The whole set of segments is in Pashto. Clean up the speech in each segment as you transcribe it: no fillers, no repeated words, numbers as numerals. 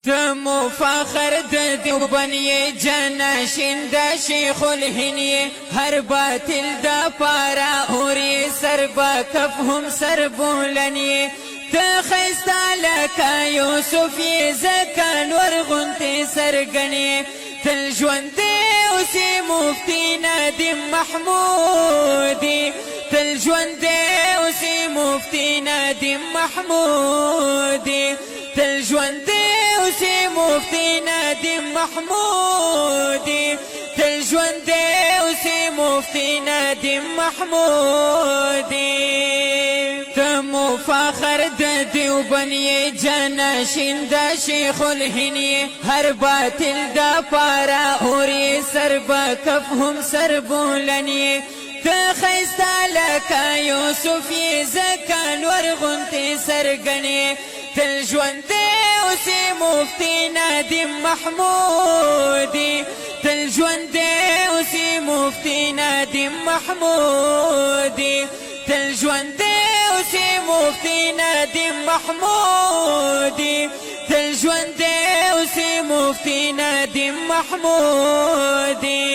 تمو فخر د دیوبند یې جنشین د شیخ الهند یې هر باطل د پارا اوري سر با کف هم سر بولن یې ته ښایسته لکه یوسف یې ځکه نور غوندې سرګن یې تل ژوندی اوسې مفتي ندیم محمودي تل ژوندی اوسې مفتي ندیم محمودي تل ژوندی اوسې مفتي ندیم محمودي تل ژوندی اوسې مفتي ندیم محمودي تمو فخر د دیوبند یې جنشین د شیخ الهند یې هر باطل د پارا اوري سر به کف هم سر بولن یې ته ښایسته لکه یوسف یې ځکه نور غوندې سرګن یې تل ژوندی اوسې مفتي ندیم محمودي تل ژوندی اوسې مفتي ندیم محمودي تل ژوندی اوسې مفتي ندیم محمودي تل ژوندی اوسې مفتي ندیم محمودي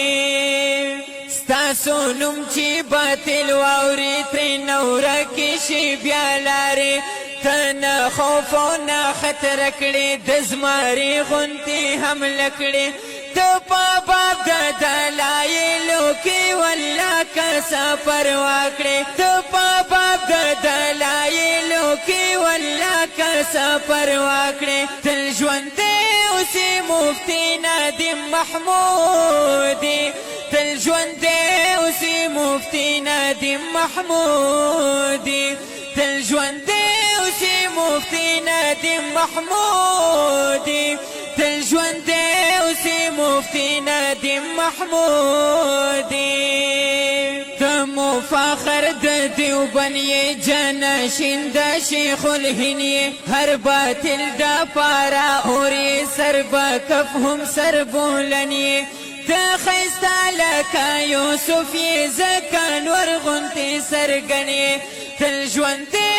ستاسو نوم چې باطل واوري ترې نه ورکې شي بیا لارې ته نه خوف او نه خطر کړې د زمري غوندې حمله کړې ته په باب د دلایلو کې والله که پروا کړې ته په باب د دلایلو کې والله که پروا کړې تل ژوندی اوسې مفتي ندیم محمودي تل ژوندی اوسې مفتي ندیم محمودي تل ژوندی اوسې مفتي ندیم محمودي تل ژوندی اوسې مفتي ندیم محمودي تمو فخر د دیوبند یې جنشین د شیخ الهند یې هر باطل د پارا اوري سر به کف هم سر بولن یې ته ښایسته لکه یوسف یې ځکه نور غوندې سرګن یې تل ژوندی